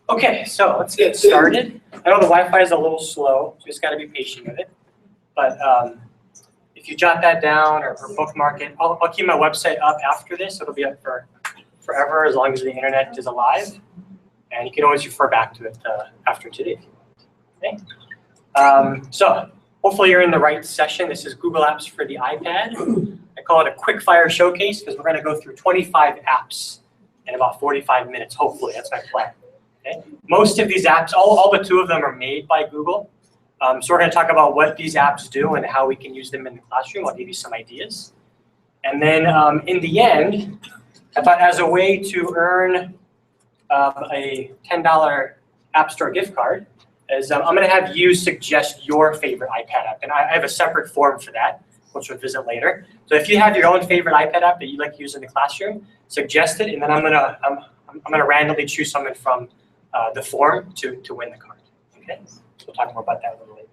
Okay, so let's get started. I know the Wi-Fi is a little slow, so you just got to be patient with it. But if you jot that down or bookmark it, I'll keep my website up after this. It'll be up for forever as long as the internet is alive. And you can always refer back to it after today. Okay. So hopefully you're in the right session. This is Google Apps for the iPad. I call it a quick fire showcase because we're going to go through 25 apps in about 45 minutes, hopefully. That's my plan. Okay. Most of these apps, all but 2 of them are made by Google. So we're going to talk about what these apps do and how we can use them in the classroom. I'll give you some ideas. And then in the end, I thought as a way to earn a $10 App Store gift card, is I'm going to have you suggest your favorite iPad app. And I have a separate form for that, which we'll visit later. So if you have your own favorite iPad app that you like to use in the classroom, suggest it, and then I'm going to randomly choose someone from the form to win the card. Okay? We'll talk more about that a little later.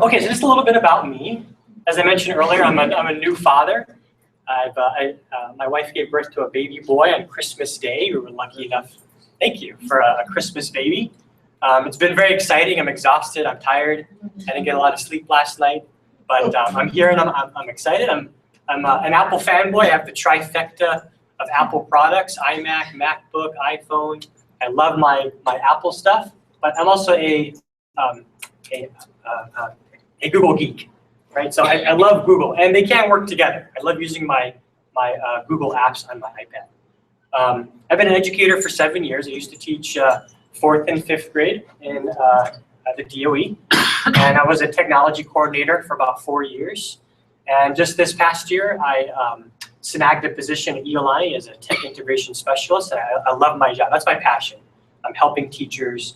Okay, so just a little bit about me. As I mentioned earlier, I'm a new father. My wife gave birth to a baby boy on Christmas Day. We were lucky enough, thank you, for a Christmas baby. It's been very exciting. I'm exhausted. I'm tired. I didn't get a lot of sleep last night, but I'm here and I'm excited. I'm an Apple fanboy. I have the trifecta of Apple products: iMac, MacBook, iPhone. I love my Apple stuff, but I'm also a Google geek, right? So I love Google, and they can work together. I love using my Google apps on my iPad. I've been an educator for 7 years. I used to teach 4th and 5th grade in the DOE, and I was a technology coordinator for about 4 years. And just this past year, I snagged a position at ELI as a tech integration specialist. And I love my job. That's my passion. I'm helping teachers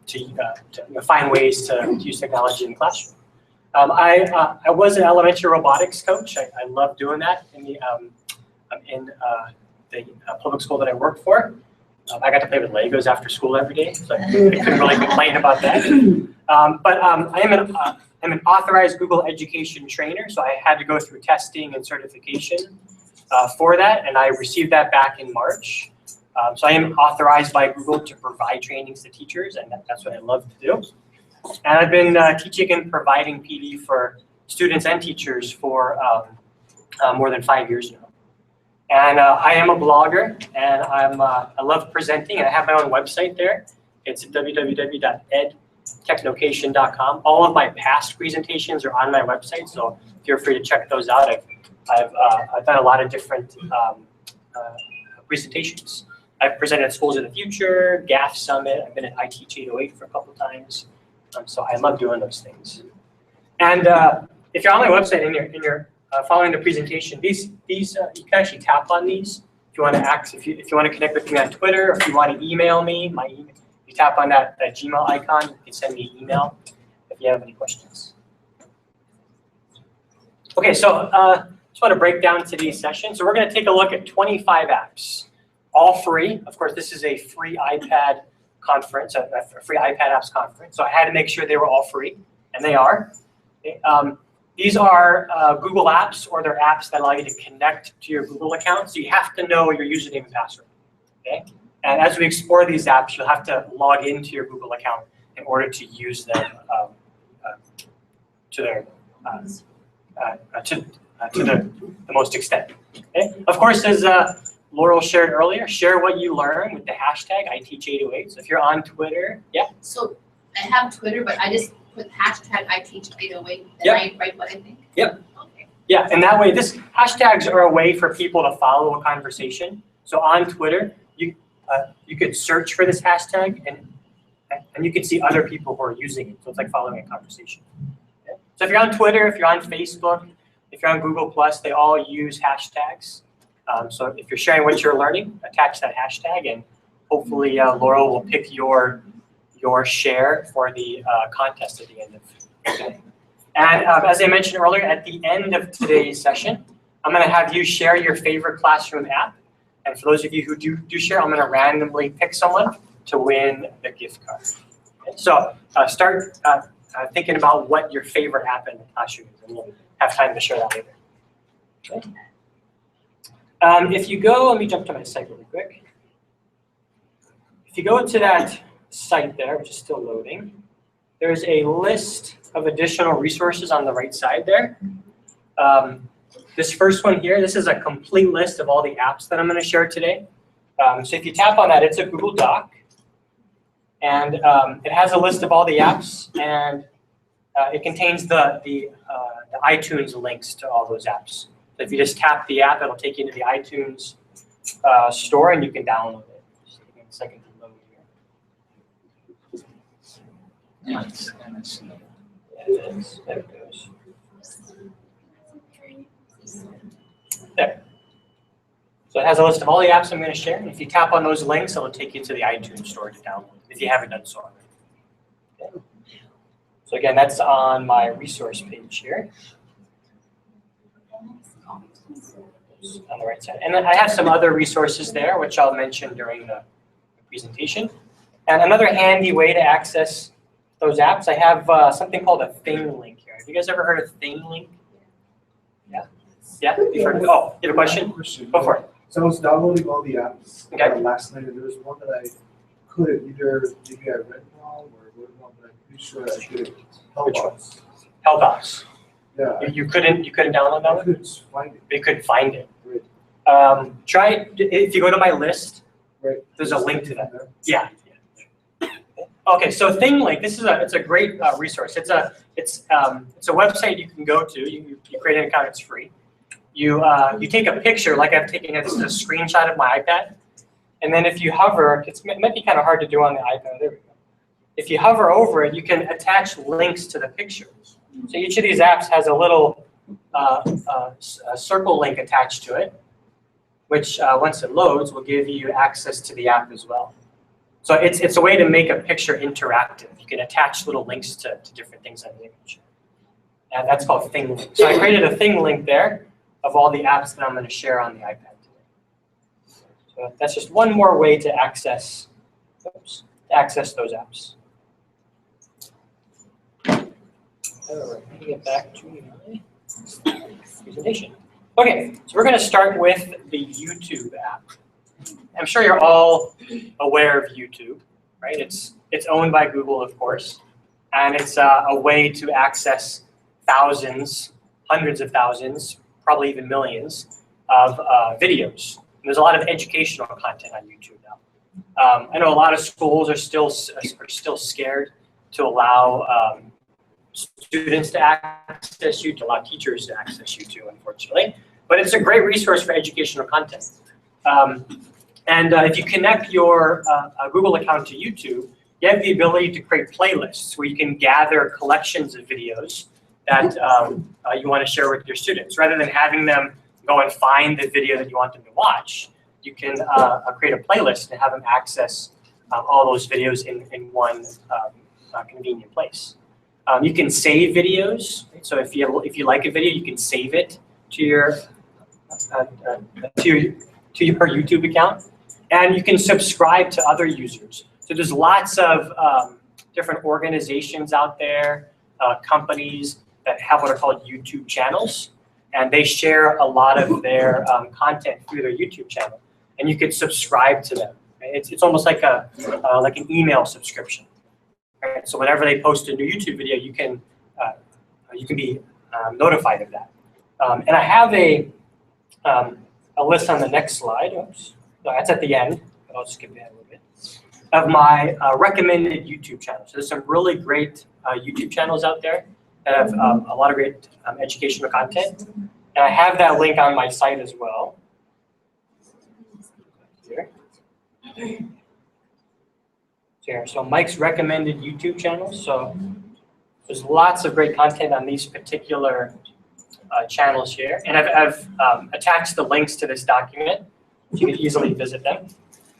to find ways to use technology in the classroom. I was an elementary robotics coach. I love doing that in the public school that I worked for. I got to play with Legos after school every day, so I couldn't really complain about that. I'm an authorized Google education trainer, so I had to go through testing and certification for that, and I received that back in March. So I am authorized by Google to provide trainings to teachers, and that's what I love to do. And I've been teaching and providing PD for students and teachers for more than 5 years now. And I am a blogger, and I love presenting, and I have my own website there. It's www.edtechnocation.com. All of my past presentations are on my website, so feel free to check those out. I've done a lot of different presentations. I've presented at Schools of the Future, GAF Summit. I've been at iTeach808 for a couple times. So I love doing those things. And if you're on my website and you're following the presentation, these you can actually tap on these if you want to if you want to connect with me on Twitter, or if you want to email me. My email, you tap on that Gmail icon, you can send me an email if you have any questions. Okay, so just want to break down today's session. So we're going to take a look at 25 apps, all free. Of course, this is a free iPad conference, a free iPad apps conference. So I had to make sure they were all free, and they are. These are Google apps, or they're apps that allow you to connect to your Google account. So you have to know your username and password. Okay? And as we explore these apps, you'll have to log into your Google account in order to use them to the most extent. Okay? Of course, as Laurel shared earlier, share what you learn with the hashtag iTeach808. So if you're on Twitter, yeah. So I have Twitter, but I just put hashtag iTeach808 and yep. I write what I think. Yep. Okay. Yeah, and that way, hashtags are a way for people to follow a conversation. So on Twitter, you could search for this hashtag, and you can see other people who are using it. So it's like following a conversation. Okay? So if you're on Twitter, if you're on Facebook, if you're on Google+, they all use hashtags. So if you're sharing what you're learning, attach that hashtag, and hopefully Laurel will pick your share for the contest at the end of today. And as I mentioned earlier, at the end of today's session, I'm going to have you share your favorite classroom app. And for those of you who do share, I'm going to randomly pick someone to win the gift card. Okay? So start thinking about what your favorite app in the classroom is, and we'll have time to share that later. Okay? If you go, let me jump to my site really quick. If you go to that site there, which is still loading, there's a list of additional resources on the right side there. This first one here, this is a complete list of all the apps that I'm going to share today. So if you tap on that, it's a Google Doc. And it has a list of all the apps, and it contains the iTunes links to all those apps. So if you just tap the app, it'll take you into the iTunes store, and you can download it. Just give me a second to load here. Yeah, it's kind of slow. Yeah, it is. There it goes. There. So it has a list of all the apps I'm going to share, and if you tap on those links, it'll take you to the iTunes store to download if you haven't done so already. Okay. So again, that's on my resource page here. On the right side. And then I have some other resources there, which I'll mention during the presentation. And another handy way to access those apps, I have something called a thing link here. Have you guys ever heard of thing link? Yeah? Yeah? You've heard of it? Oh, you have a question? Go for it. So I was downloading all the apps Okay. last night, and there was one that I couldn't either, maybe I read wrong or wrote wrong, but I'm pretty sure I couldn't. Which one? Helpbox. Yeah. You couldn't download that I one? couldn't find it. You couldn't find it. Right. Try, if you go to my list, Right. there's a link to that. Yeah. Okay, so ThingLink, it's a great resource. It's a website you can go to. You create an account, it's free. You take a picture, like I've taken this is a screenshot of my iPad, and then if you hover, it might be kind of hard to do on the iPad. There we go. If you hover over it, you can attach links to the picture. So each of these apps has a little a circle link attached to it, which once it loads will give you access to the app as well. So it's a way to make a picture interactive. You can attach little links to different things on the image. And that's called Thing Link. So I created a Thing Link there of all the apps that I'm going to share on the iPad today. So that's just one more way to access those apps. All right, let me get back to my presentation. Okay, so we're going to start with the YouTube app. I'm sure you're all aware of YouTube, right? It's owned by Google, of course, and it's a way to access thousands, hundreds of thousands, probably even millions of videos. And there's a lot of educational content on YouTube now. I know a lot of schools are still scared to allow students to access YouTube, allow teachers to access YouTube, unfortunately. But it's a great resource for educational content. If you connect your Google account to YouTube, you have the ability to create playlists where you can gather collections of videos that you want to share with your students. Rather than having them go and find the video that you want them to watch, you can create a playlist and have them access all those videos in one convenient place. You can save videos. So if you like a video, you can save it to your YouTube account, and you can subscribe to other users. So there's lots of different organizations out there, companies that have what are called YouTube channels, and they share a lot of their content through their YouTube channel, and you can subscribe to them. Right? It's almost like an email subscription. Right? So whenever they post a new YouTube video, you can be notified of that. And I have a list on the next slide. Oops. No, that's at the end, but I'll just skip ahead a little bit, of my recommended YouTube channels. So there's some really great YouTube channels out there that have a lot of great educational content. And I have that link on my site as well. Here. So Mike's recommended YouTube channels. So there's lots of great content on these particular channels here. And I've attached the links to this document. You can easily visit them.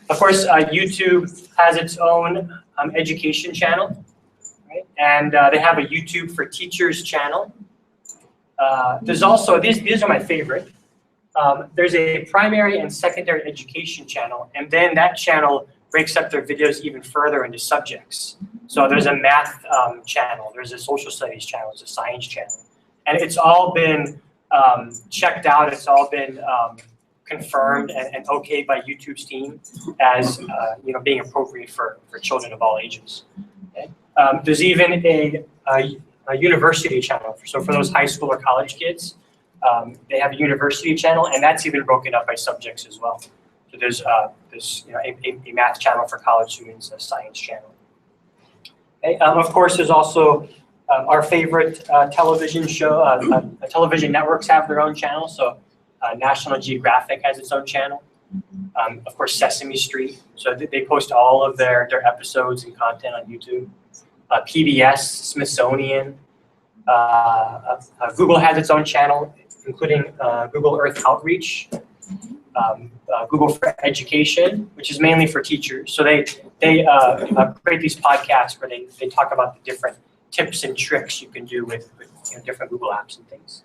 Of course, YouTube has its own education channel, right? And they have a YouTube for Teachers channel. There's also, these are my favorite. There's a primary and secondary education channel, and then that channel breaks up their videos even further into subjects. So there's a math channel, there's a social studies channel, there's a science channel. And it's all been checked out, it's all been confirmed and okayed by YouTube's team as being appropriate for children of all ages. Okay? There's even a university channel. So for those high school or college kids, they have a university channel, and that's even broken up by subjects as well. So there's a math channel for college students, a science channel. Okay? Of course, there's also our favorite television show. Television networks have their own channel. So National Geographic has its own channel. Of course, Sesame Street. So they post all of their episodes and content on YouTube. PBS, Smithsonian. Google has its own channel, including Google Earth Outreach. Google for Education, which is mainly for teachers. So they create these podcasts where they talk about the different tips and tricks you can do with different Google apps and things.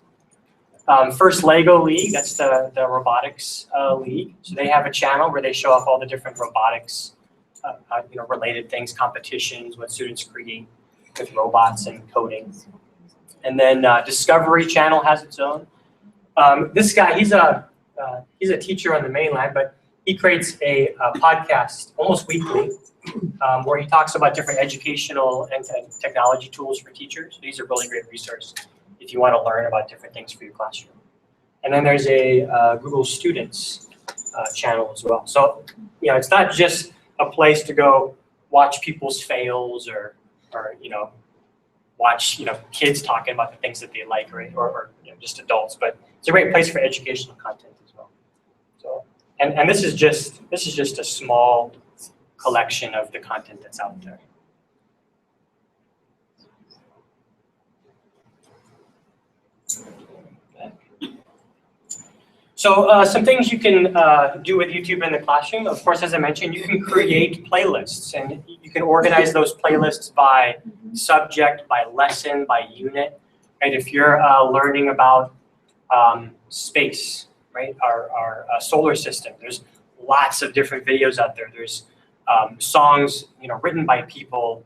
First Lego League, that's the robotics league. So they have a channel where they show off all the different robotics related things, competitions, what students create with robots and coding. And then Discovery Channel has its own. This guy, he's a teacher on the mainland, but he creates a podcast almost weekly where he talks about different educational and technology tools for teachers. These are really great resources if you want to learn about different things for your classroom. And then there's a Google Students channel as well. So it's not just a place to go watch people's fails or watch kids talking about the things that they like, right? Or just adults, but it's a great place for educational content as well. So and this is just a small collection of the content that's out there. So some things you can do with YouTube in the classroom. Of course, as I mentioned, you can create playlists, and you can organize those playlists by subject, by lesson, by unit. Right? If you're learning about space, right, our solar system, there's lots of different videos out there. There's songs, written by people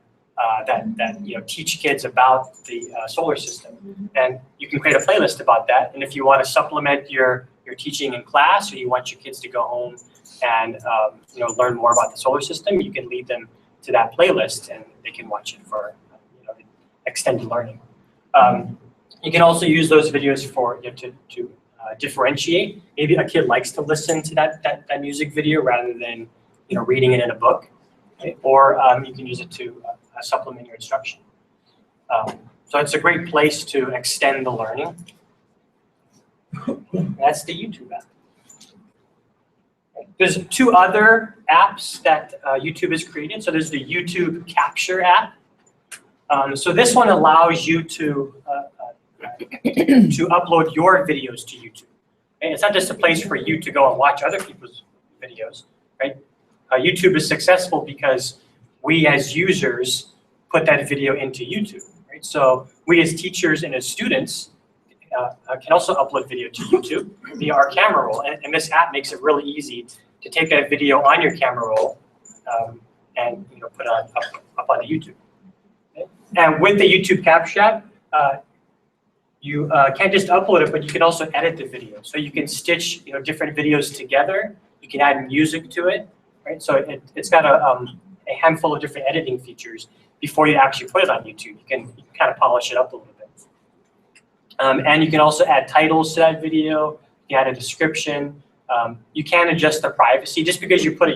that teach kids about the solar system, and you can create a playlist about that. And if you want to supplement your teaching in class, or you want your kids to go home and learn more about the solar system, you can lead them to that playlist, and they can watch it for extended learning. You can also use those videos for to differentiate. Maybe a kid likes to listen to that music video rather than reading it in a book, right? Or you can use it to supplement your instruction. So it's a great place to extend the learning. That's the YouTube app. There's two other apps that YouTube has created. So there's the YouTube Capture app. So this one allows you to upload your videos to YouTube. And it's not just a place for you to go and watch other people's videos, right? YouTube is successful because we as users put that video into YouTube, right? So we as teachers and as students can also upload video to YouTube via our camera roll. And this app makes it really easy to take that video on your camera roll and put it up on YouTube. Okay? And with the YouTube Capture app, you can't just upload it, but you can also edit the video. So you can stitch different videos together. You can add music to it, right? So it's got a handful of different editing features before you actually put it on YouTube. You can kind of polish it up a little bit. And you can also add titles to that video. You add a description. You can adjust the privacy. Just because you put a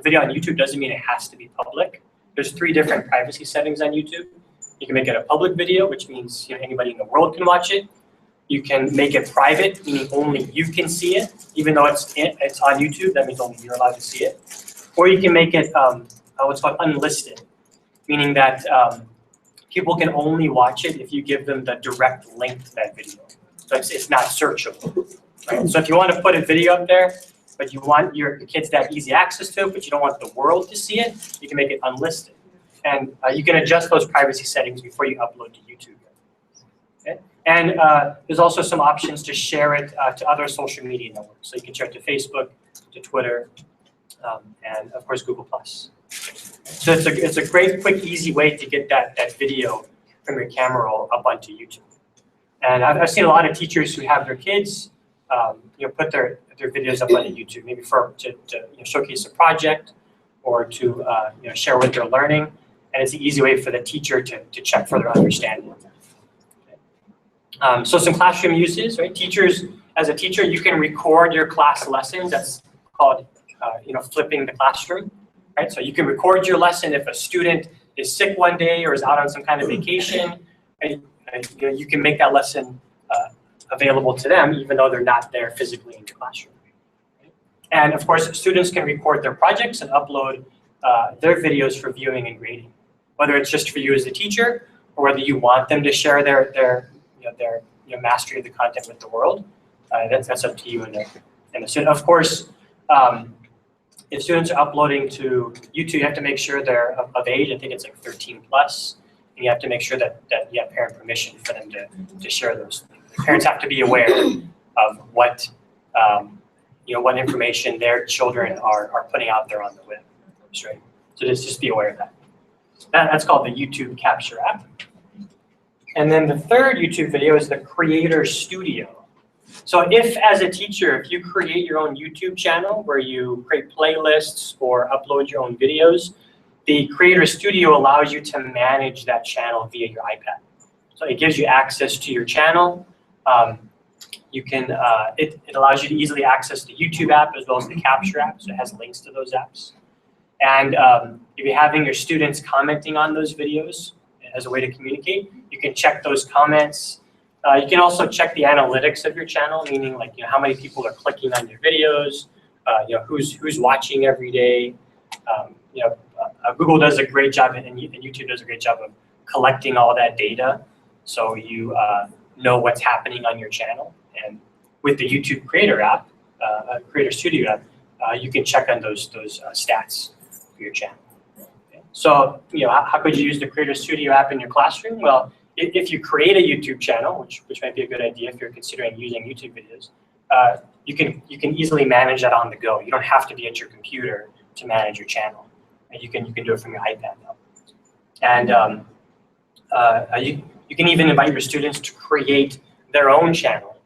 video on YouTube doesn't mean it has to be public. There's 3 different privacy settings on YouTube. You can make it a public video, which means anybody in the world can watch it. You can make it private, meaning only you can see it, even though it's on YouTube. That means only you're allowed to see it. Or you can make it what's called unlisted, meaning that people can only watch it if you give them the direct link to that video. So it's not searchable. Right? So if you want to put a video up there, but you want your kids to have easy access to it, but you don't want the world to see it, you can make it unlisted. And you can adjust those privacy settings before you upload to YouTube. Okay? And there's also some options to share it to other social media networks. So you can share it to Facebook, to Twitter, and of course Google+. So it's a great, quick, easy way to get that video from your camera roll up onto YouTube. And I've seen a lot of teachers who have their kids put their videos up on YouTube, maybe to showcase a project or to share what they're learning. And it's an easy way for the teacher to check for their understanding. So some classroom uses, right? Teachers, as a teacher, you can record your class lessons. That's called, flipping the classroom, right? So you can record your lesson if a student is sick one day or is out on some kind of vacation. And, you can make that lesson available to them, even though they're not there physically in the classroom. And of course, students can record their projects and upload their videos for viewing and grading, whether it's just for you as a teacher or whether you want them to share their mastery of the content with the world. That's up to you and the student. Of course, if students are uploading to YouTube, you have to make sure they're of age. I think it's like 13 plus, and you have to make sure that you have parent permission for them to share those. Parents have to be aware of what what information their children are putting out there on the web, right? So just be aware of that. That's called the YouTube Capture app. And then the third YouTube video is the Creator Studio. So if, as a teacher, if you create your own YouTube channel where you create playlists or upload your own videos, the Creator Studio allows you to manage that channel via your iPad. So it gives you access to your channel. It allows you to easily access the YouTube app as well as the Capture app, so it has links to those apps. And if you're having your students commenting on those videos as a way to communicate, you can check those comments. You can also check the analytics of your channel, meaning like how many people are clicking on your videos, who's watching every day. Google does a great job, and YouTube does a great job of collecting all that data, so you know what's happening on your channel. And with the YouTube Creator app, Creator Studio app, you can check on those stats for your channel. Okay. So how could you use the Creator Studio app in your classroom? Well, if you create a YouTube channel, which might be a good idea if you're considering using YouTube videos, you can easily manage that on the go. You don't have to be at your computer to manage your channel. And you can do it from your iPad now. And you can even invite your students to create their own channel,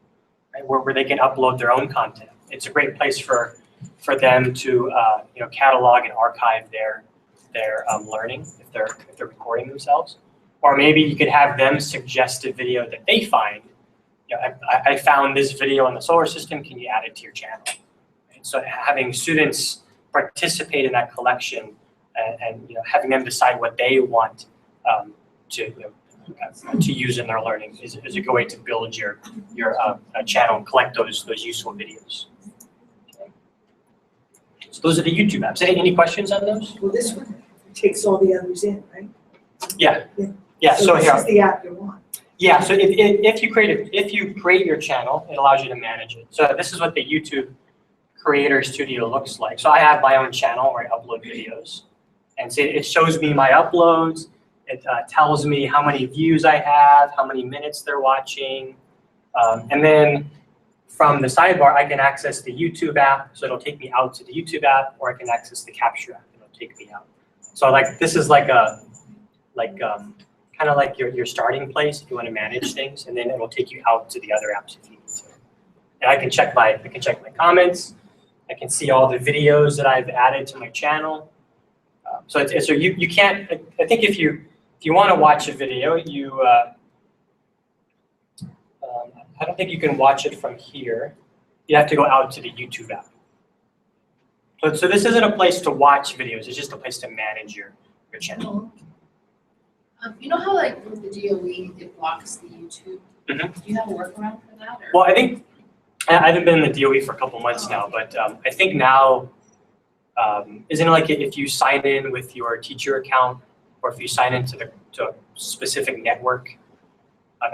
right, where they can upload their own content. It's a great place for them to catalog and archive their learning if they're recording themselves. Or maybe you could have them suggest a video that they find. I found this video on the solar system. Can you add it to your channel? And so having students participate in that collection and having them decide what they want to use in their learning is a good way to build your channel and collect those useful videos. Okay. So those are the YouTube apps. Any questions on those? Well, this one takes all the others in, right? Yeah. Yeah. So this here. is the app you want. Yeah. So if you create your channel, it allows you to manage it. So this is what the YouTube Creator Studio looks like. So I have my own channel where I upload videos, and so it shows me my uploads. It tells me how many views I have, how many minutes they're watching, and then from the sidebar, I can access the YouTube app, so it'll take me out to the YouTube app, or I can access the Capture app, and it'll take me out. So this is like kind of like your starting place if you want to manage things, and then it will take you out to the other apps if you need to. And I can check my comments. I can see all the videos that I've added to my channel. So you can't. I think if you want to watch a video, I don't think you can watch it from here. You have to go out to the YouTube app. So this isn't a place to watch videos. It's just a place to manage your channel. You know how with the DOE it blocks the YouTube? Mm-hmm. Do you have a workaround for that? Or? Well, I think I haven't been in the DOE for a couple months now, but I think now isn't it like if you sign in with your teacher account, or if you sign into to a specific network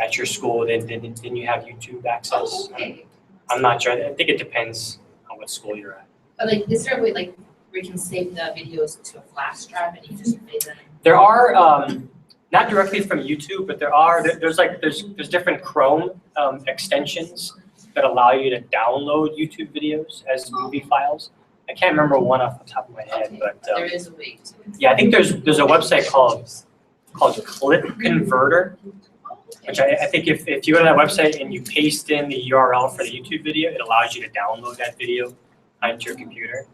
at your school, then you have YouTube access. Oh, okay. I'm not sure. I think it depends on what school you're at. But is there a way where you can save the videos to a flash drive and you just play them? There are not directly from YouTube, but there's different Chrome extensions that allow you to download YouTube videos as movie files. I can't remember one off the top of my head, Okay. but There is a way to. yeah, I think there's a website called Clip Converter. Oh, which I think if you go to that website and you paste in the URL for the YouTube video, it allows you to download that video onto your computer.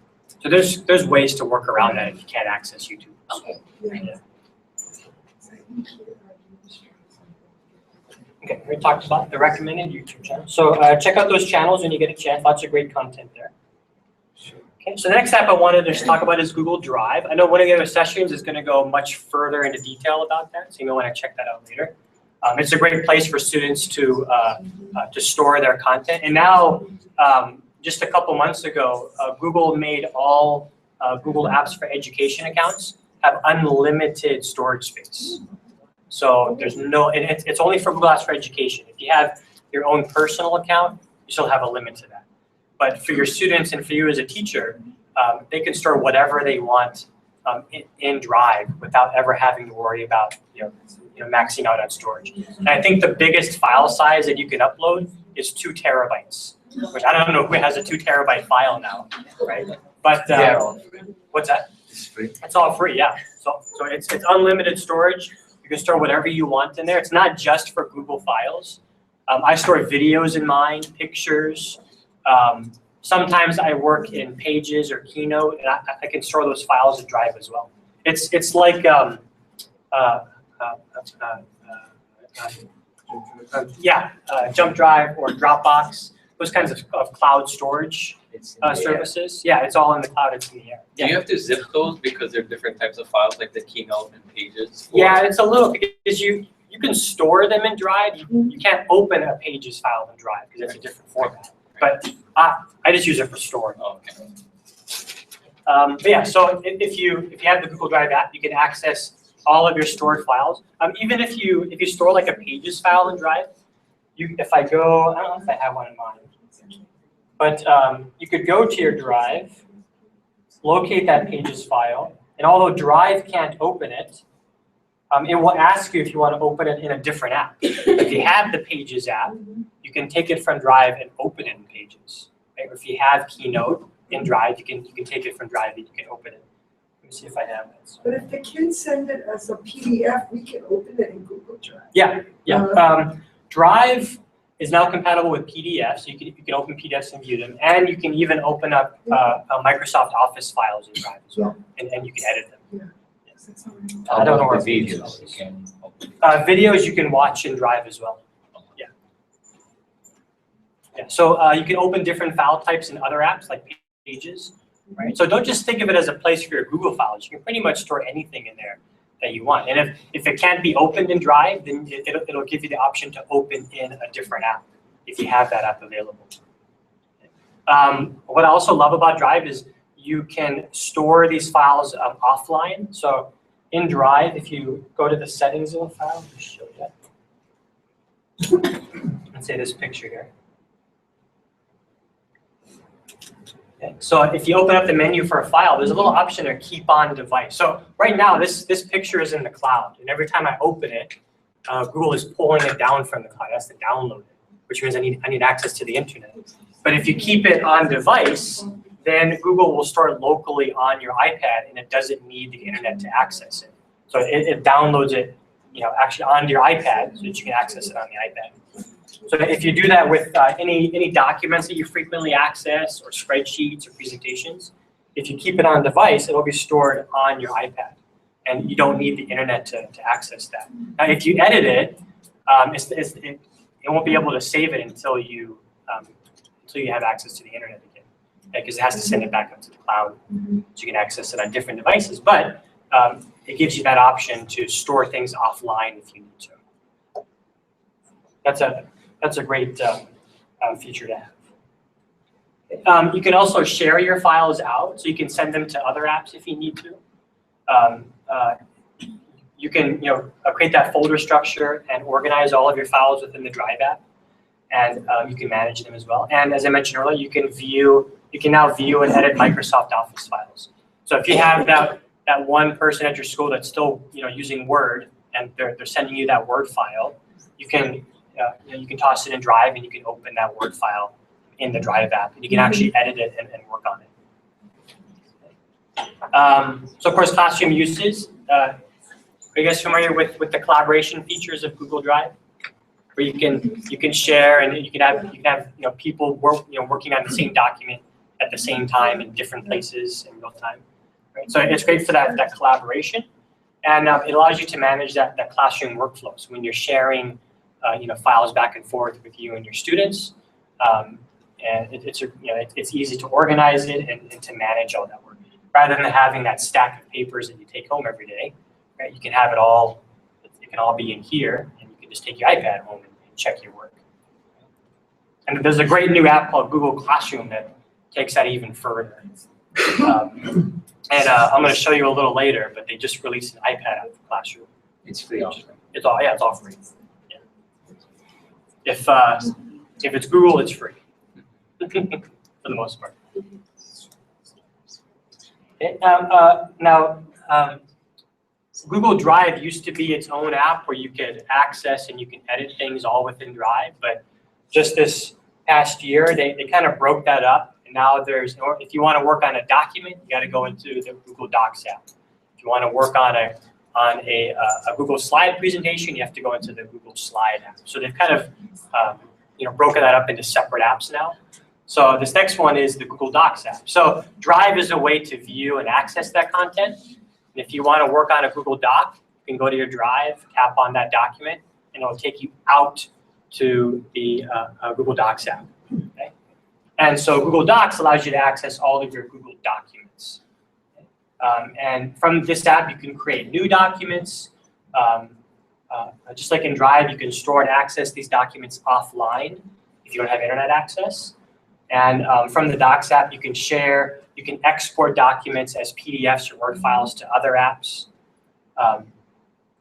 So there's ways to work around that if you can't access YouTube. Okay. Yeah. Okay, we talked about the recommended YouTube channel. So check out those channels when you get a chance. Lots of great content there. Okay, so the next app I wanted to talk about is Google Drive. I know one of the other sessions is going to go much further into detail about that, so you may want to check that out later. It's a great place for students to store their content. And now, just a couple months ago, Google made all Google Apps for Education accounts have unlimited storage space. So there's no, and it's only for Google Apps for Education. If you have your own personal account, you still have a limit to that. But for your students and for you as a teacher, they can store whatever they want in Drive without ever having to worry about maxing out on storage. And I think the biggest file size that you can upload is 2 terabytes, which I don't know who has a 2 terabyte file now, right? But what's that? It's free. It's all free, yeah. So it's unlimited storage. You can store whatever you want in there. It's not just for Google Files. I store videos in mine, pictures. Sometimes I work in Pages or Keynote, and I can store those files in Drive as well. It's like Jump Drive or Dropbox, those kinds of cloud storage services. Yeah, it's all in the cloud. It's in the air. Do you have to zip those because they're different types of files, like the Keynote and Pages? Yeah, it's a little, because you can store them in Drive. You can't open a Pages file in Drive because it's a different format. But I just use it for storing. Oh, okay. But yeah, so if you have the Google Drive app, you can access all of your stored files. Even if you store like a Pages file in Drive, if I go, I don't know if I have one in mind, but you could go to your Drive, locate that Pages file, and although Drive can't open it, it will ask you if you want to open it in a different app. If you have the Pages app, you can take it from Drive and open it in Pages. Right? Or if you have Keynote in Drive, you can take it from Drive and you can open it. Let me see if I have it. But if the kids send it as a PDF, we can open it in Google Drive. Yeah. Drive is now compatible with PDFs, so you can open PDFs and view them, and you can even open up Microsoft Office files in Drive as well, and you can edit them. How I don't know about where the Pages videos? is. You can open. Videos you can watch in Drive as well. Yeah. So you can open different file types in other apps like Pages, right? So don't just think of it as a place for your Google files. You can pretty much store anything in there that you want. And if it can't be opened in Drive, then it'll give you the option to open in a different app if you have that app available. What I also love about Drive is you can store these files offline. So in Drive, if you go to the settings of the file, let me show you that. Let's say this picture here. Okay. So if you open up the menu for a file, there's a little option to keep on device. So right now, this picture is in the cloud, and every time I open it, Google is pulling it down from the cloud. It has to download it, which means I need access to the internet. But if you keep it on device, then Google will store it locally on your iPad, and it doesn't need the internet to access it. So it downloads it, actually onto your iPad, so that you can access it on the iPad. So if you do that with any documents that you frequently access, or spreadsheets or presentations, if you keep it on device, it'll be stored on your iPad, and you don't need the internet to access that. Now, if you edit it, it won't be able to save it until you have access to the internet again, because it has to send it back up to the cloud, so you can access it on different devices. But it gives you that option to store things offline if you need to. That's a great feature to have. You can also share your files out, so you can send them to other apps if you need to. You can create that folder structure and organize all of your files within the Drive app, and you can manage them as well. And as I mentioned earlier, you can now view and edit Microsoft Office files. So if you have that one person at your school that's still using Word, and they're sending you that Word file, you can toss it in Drive, and you can open that Word file in the Drive app, and you can actually edit it and work on it. So of course, classroom uses. Are you guys familiar with the collaboration features of Google Drive? where you can share and you can have people working on the same document at the same time in different places in real time. Right? So it's great for that collaboration, and it allows you to manage that classroom workflow. So when you're sharing files back and forth with you and your students, and it's easy to organize it and to manage all that work, rather than having that stack of papers that you take home every day. Right? You can have it all. It can all be in here, and you can just take your iPad home and check your work. And there's a great new app called Google Classroom that takes that even further. I'm going to show you a little later, but they just released an iPad app for Classroom. It's free also. It's all free. Yeah. If it's Google, it's free for the most part. Okay. Now, Google Drive used to be its own app where you could access and you can edit things all within Drive, but just this past year, they kind of broke that up. And now if you want to work on a document, you got to go into the Google Docs app. If you want to work on a Google Slide presentation, you have to go into the Google Slide app. So they've kind of broken that up into separate apps now. So this next one is the Google Docs app. So Drive is a way to view and access that content. And if you want to work on a Google Doc, you can go to your Drive, tap on that document, and it'll take you out to the Google Docs app. Okay? And so Google Docs allows you to access all of your Google documents. And from this app, you can create new documents. Just like in Drive, you can store and access these documents offline if you don't have internet access. And from the Docs app, you can export documents as PDFs or Word files to other apps.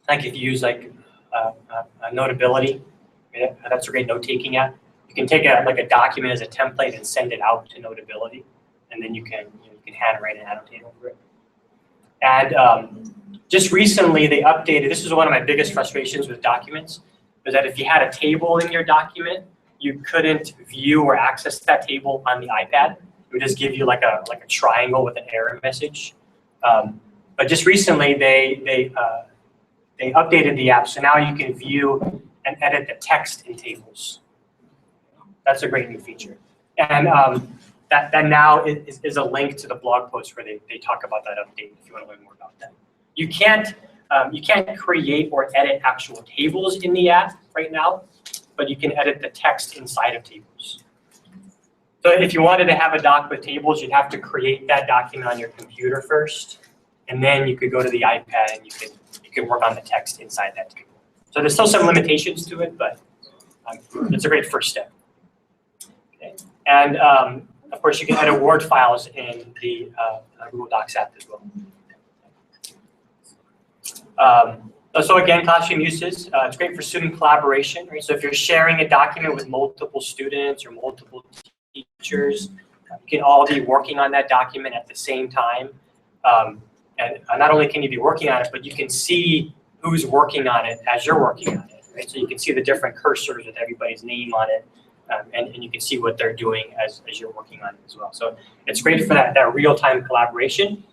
Like if you use Notability, that's a great note-taking app. You can take a document as a template and send it out to Notability, and then you can handwrite and annotate over it. And just recently, they updated. This is one of my biggest frustrations with documents, is that if you had a table in your document, you couldn't view or access that table on the iPad. It would just give you like a triangle with an error message. But just recently, they updated the app, so now you can view and edit the text in tables. That's a great new feature. And that now is a link to the blog post where they talk about that update if you want to learn more about that. You can't create or edit actual tables in the app right now, but you can edit the text inside of tables. So if you wanted to have a doc with tables, you'd have to create that document on your computer first, and then you could go to the iPad and you can work on the text inside that table. So there's still some limitations to it, but it's a great first step. Okay. And of course, you can edit Word files in the Google Docs app as well. So again, classroom uses, it's great for student collaboration, right? So if you're sharing a document with multiple students or multiple teachers, you can all be working on that document at the same time. And not only can you be working on it, but you can see who's working on it as you're working on it, right? So you can see the different cursors with everybody's name on it, and you can see what they're doing as you're working on it as well. So it's great for that real-time collaboration,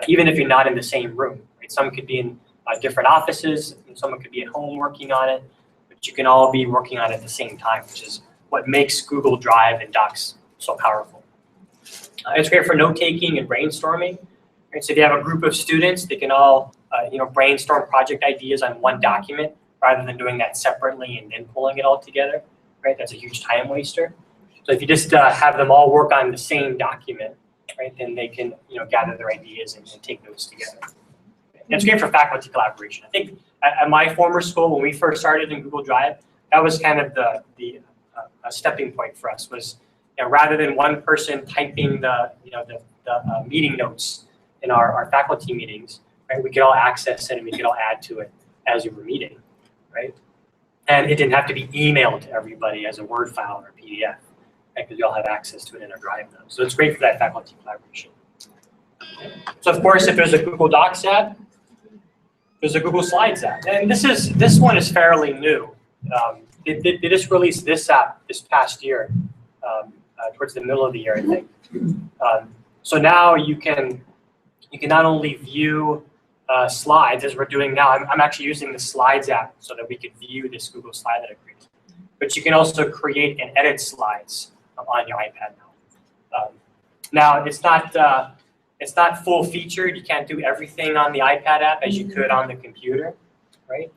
even if you're not in the same room, right? Some could be in different offices, and someone could be at home working on it, but you can all be working on it at the same time, which is what makes Google Drive and Docs so powerful. It's great for note-taking and brainstorming. Right? So if you have a group of students, they can all brainstorm project ideas on one document rather than doing that separately and then pulling it all together. Right? That's a huge time waster. So if you just have them all work on the same document, right, then they can gather their ideas and take notes together. And it's great for faculty collaboration. I think at my former school, when we first started in Google Drive, that was kind of the stepping point for us. Was rather than one person typing the meeting notes in our faculty meetings, right, we could all access it and we could all add to it as we were meeting, right? And it didn't have to be emailed to everybody as a Word file or a PDF, right, because we all have access to it in our Drive now. So it's great for that faculty collaboration. So of course, if there's a Google Docs app, there's a Google Slides app. And this one is fairly new. They just released this app this past year, towards the middle of the year, I think. So now you can not only view slides as we're doing now. I'm actually using the Slides app so that we could view this Google slide that I created. But you can also create and edit slides on your iPad now. Now it's not full featured. You can't do everything on the iPad app as you could on the computer, right?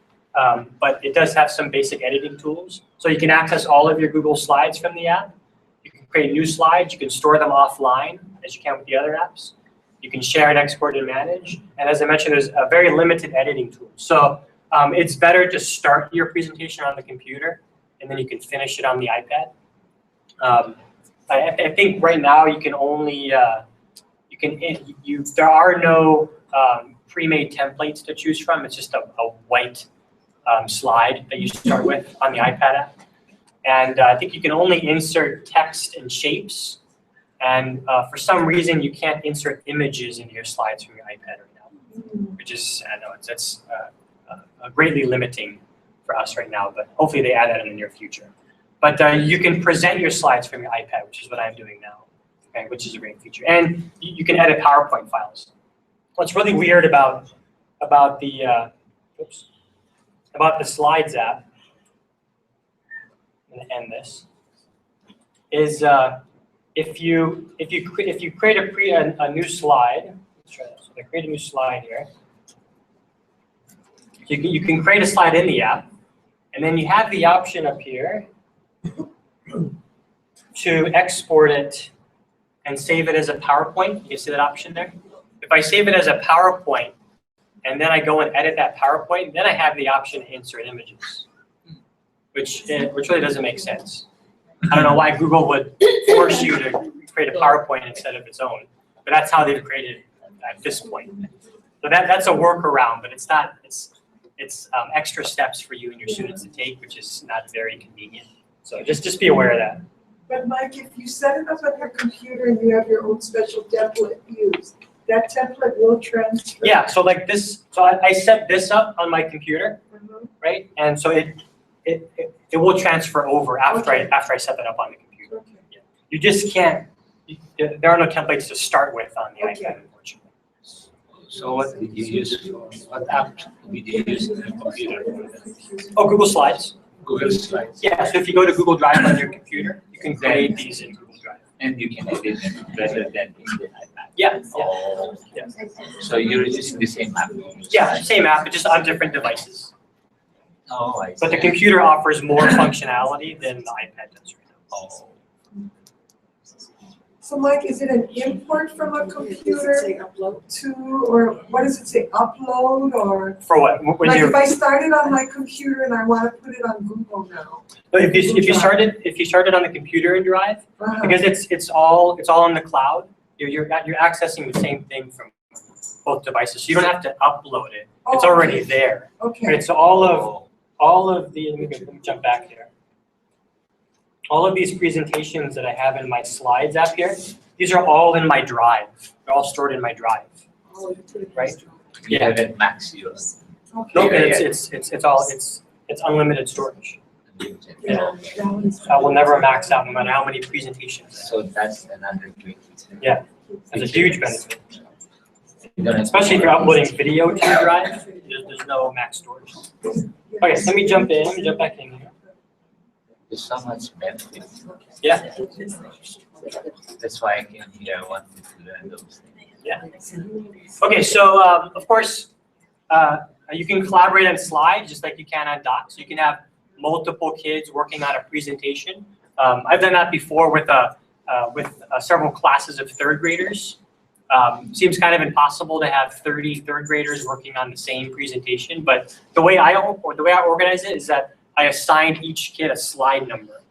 But it does have some basic editing tools. So you can access all of your Google Slides from the app. You can create new slides. You can store them offline as you can with the other apps. You can share and export and manage. And as I mentioned, there's a very limited editing tool. So it's better to start your presentation on the computer, and then you can finish it on the iPad. I think right now you can only, there are no pre-made templates to choose from. It's just a white slide that you start with on the iPad app. And I think you can only insert text and shapes. And for some reason, you can't insert images into your slides from your iPad right now, which is, I know, it's greatly limiting for us right now, but hopefully they add that in the near future. But you can present your slides from your iPad, which is what I'm doing now, okay, which is a great feature. And you can edit PowerPoint files. What's really weird about the Slides app, I'm going to end this, is if you create a new slide, let's try that. So I create a new slide here. You can create a slide in the app, and then you have the option up here to export it and save it as a PowerPoint. You see that option there? If I save it as a PowerPoint, and then I go and edit that PowerPoint, then I have the option to insert images, which really doesn't make sense. I don't know why Google would force you to create a PowerPoint instead of its own, but that's how they've created it at this point. So that's a workaround, but it's not. It's extra steps for you and your students to take, which is not very convenient. So just be aware of that. But Mike, if you set it up on your computer and you have your own special template used, that template will transfer. Yeah, so like this, so I set this up on my computer, right? And so it will transfer over after I set that up on the computer. Okay. Yeah. You just can't, there are no templates to start with on the Okay. iPad, unfortunately. So what did you use, what app did you use in the computer? Oh, Google Slides. Google Slides. Yeah, so if you go to Google Drive on your computer, you can create these in Google Drive. And you can edit them better than in the iPad. Yeah, Oh. yeah. So you're using the same app? Yeah, same app, but just on different devices. Oh, I see. But the computer offers more functionality than the iPad does right now. Oh. So Mike, is it an import from a computer to, or what does it say, upload, or? For what? When Like you're, if I started on my computer and I want to put it on Google now. if you started on the computer in Drive, because it's all in the cloud, you're accessing the same thing from both devices. So you don't have to upload it. It's Oh, already there. Okay. It's all of the, let me jump back here. All of these presentations that I have in my Slides app here, these are all in my Drive. They're all stored in my Drive, right? You haven't maxed yours. Okay. No, Yeah, it's unlimited storage. Yeah. I will never max out no matter how many presentations. So that's another great. Yeah. It's a huge benefit, You don't have to- especially if you're uploading video to your Drive. There's no max storage. Okay, so let me jump back in here. There's so much benefit. Yeah. That's why I came here. I wanted to learn those things. Yeah. Okay, so of course, you can collaborate on Slides just like you can on Docs. So you can have multiple kids working on a presentation. I've done that before with several classes of third graders. Seems kind of impossible to have 30 third graders working on the same presentation, but the way I organize it is that I assigned each kid a slide number,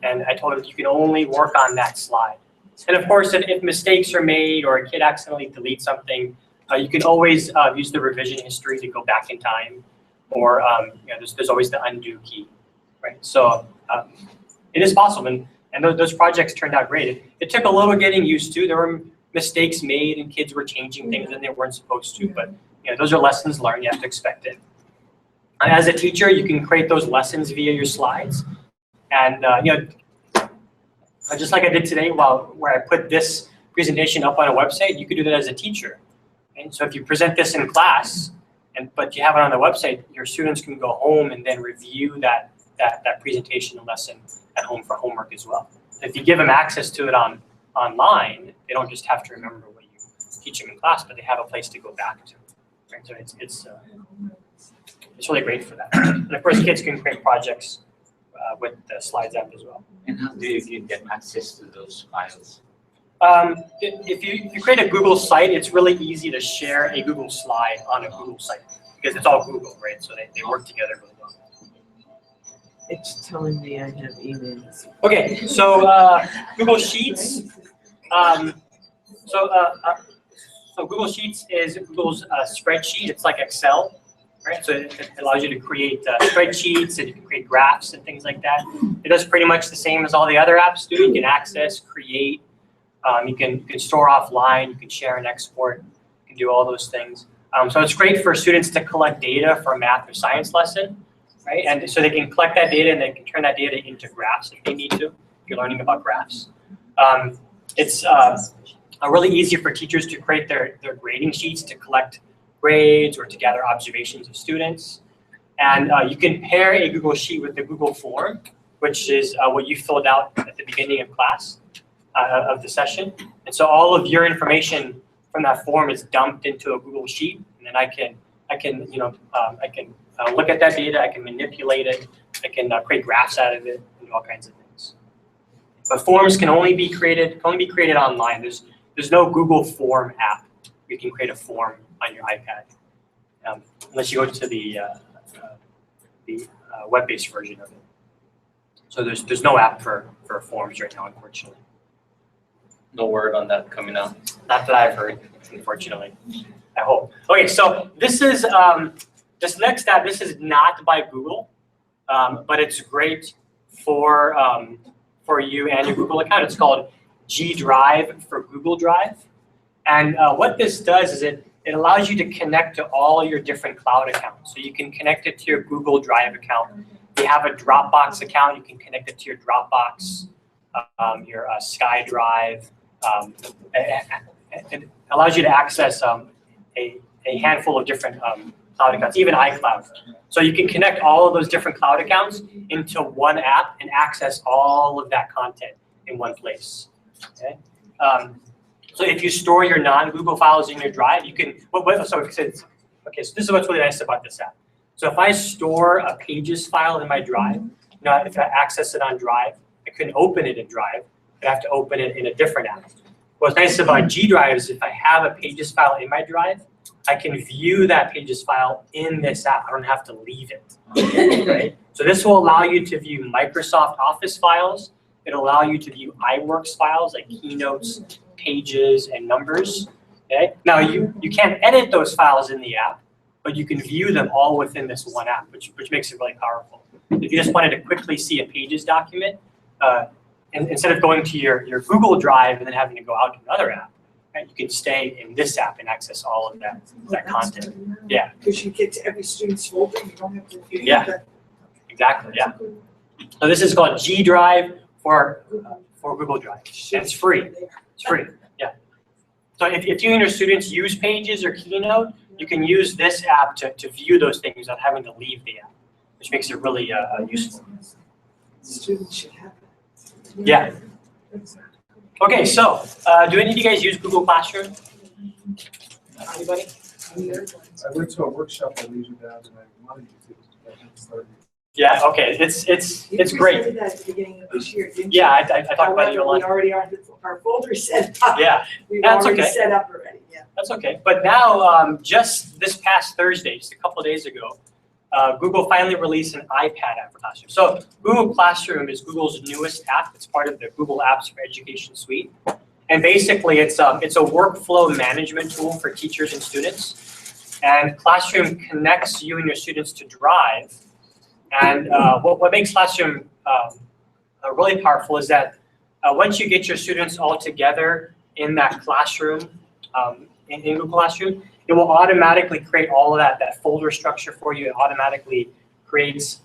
and I told them you can only work on that slide. And of course, if mistakes are made or a kid accidentally deletes something, you can always use the revision history to go back in time, or there's always the undo key, right? So it is possible, and those projects turned out great. It took a little getting used to. There were mistakes made, and kids were changing things that they weren't supposed to, but those are lessons learned. You have to expect it. As a teacher, you can create those lessons via your slides, and just like I did today, where I put this presentation up on a website, you could do that as a teacher, And so if you present this in class, but you have it on the website, your students can go home and then review that presentation and lesson at home for homework as well. If you give them access to it online, they don't just have to remember what you teach them in class, but they have a place to go back to. Right? So it's really great for that. And of course, kids can create projects with the Slides app as well. And how do you get access to those files? If you create a Google site, it's really easy to share a Google slide on a Google site because it's all Google, right? So they work together really well. It's telling me I have emails. Okay, so Google Sheets. So Google Sheets is Google's spreadsheet. It's like Excel, right? So it allows you to create spreadsheets and you can create graphs and things like that. It does pretty much the same as all the other apps do. You can access, create, you can store offline, you can share and export, you can do all those things. So it's great for students to collect data for a math or science lesson, right? And so they can collect that data and they can turn that data into graphs if they need to, if you're learning about graphs. It's really easy for teachers to create their grading sheets to collect grades or to gather observations of students. And you can pair a Google Sheet with the Google Form, which is what you filled out at the beginning of class, of the session. And so all of your information from that form is dumped into a Google Sheet, and then I can look at that data, I can manipulate it, I can create graphs out of it, and do all kinds of things. But forms can only be created online. There's no Google Form app. You can create a form on your iPad, unless you go to the web-based version of it. So there's no app for forms right now, unfortunately. No word on that coming out. Not that I've heard, unfortunately. I hope. Okay, so this is this next app. This is not by Google, but it's great for you and your Google account. It's called G Drive for Google Drive, and what this does is it allows you to connect to all your different cloud accounts. So you can connect it to your Google Drive account. If you have a Dropbox account, you can connect it to your Dropbox, your SkyDrive. It allows you to access a handful of different cloud accounts, even iCloud. So you can connect all of those different cloud accounts into one app and access all of that content in one place. Okay? So if you store your non-Google files in your Drive, you can. So this is what's really nice about this app. So if I store a Pages file in my Drive, if I access it on Drive, I couldn't open it in Drive. I have to open it in a different app. What's nice about G Drive is if I have a Pages file in my Drive, I can view that Pages file in this app. I don't have to leave it. Right? So this will allow you to view Microsoft Office files. It'll allow you to view iWorks files like Keynotes, Pages, and Numbers. Okay? Now you can't edit those files in the app, but you can view them all within this one app, which makes it really powerful. If you just wanted to quickly see a Pages document, and instead of going to your Google Drive and then having to go out to another app, right, you can stay in this app and access all of that content. Yeah. Because you get to every student's folder, you don't have to. Yeah. Exactly. Yeah. So this is called G Drive for Google Drive, and it's free. It's free. Yeah. So if you and your students use Pages or Keynote, you can use this app to view those things without having to leave the app, which makes it really useful. Students should have that. Yeah. Okay, so do any of you guys use Google Classroom? Anybody? I went to a workshop on Leisure Down and I wanted to but I haven't started. Yeah. Okay. It's great. You presented that at the beginning of this year, didn't you? Yeah, I talked about it However, a lot. we already are, our folder set up. Yeah, We've that's already okay. set up already, yeah. That's okay. But now, just this past Thursday, just a couple of days ago, Google finally released an iPad app for Classroom. So Google Classroom is Google's newest app. It's part of the Google Apps for Education suite. And basically, it's a workflow management tool for teachers and students. And Classroom connects you and your students to Drive. And what makes Classroom really powerful is that once you get your students all together in that classroom, in Google Classroom, it will automatically create all of that folder structure for you. It automatically creates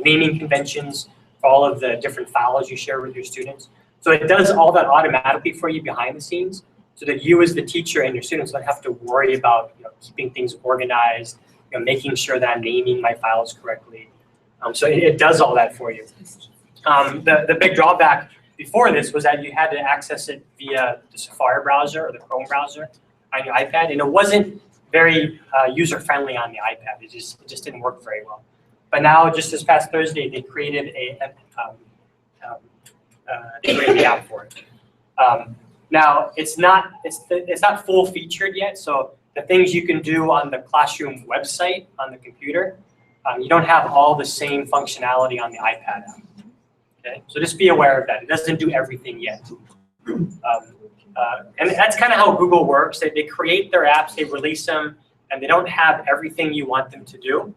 naming conventions for all of the different files you share with your students. So it does all that automatically for you behind the scenes. So so that you as the teacher and your students don't have to worry about keeping things organized, making sure that I'm naming my files correctly. So it does all that for you. The big drawback before this was that you had to access it via the Safari browser or the Chrome browser on your iPad, and it wasn't very user-friendly on the iPad. It just didn't work very well. But now, just this past Thursday, they created the app for it. Now it's not full featured yet. So the things you can do on the classroom website on the computer, you don't have all the same functionality on the iPad app. Okay, so just be aware of that. It doesn't do everything yet. And that's kind of how Google works. They create their apps, they release them, and they don't have everything you want them to do.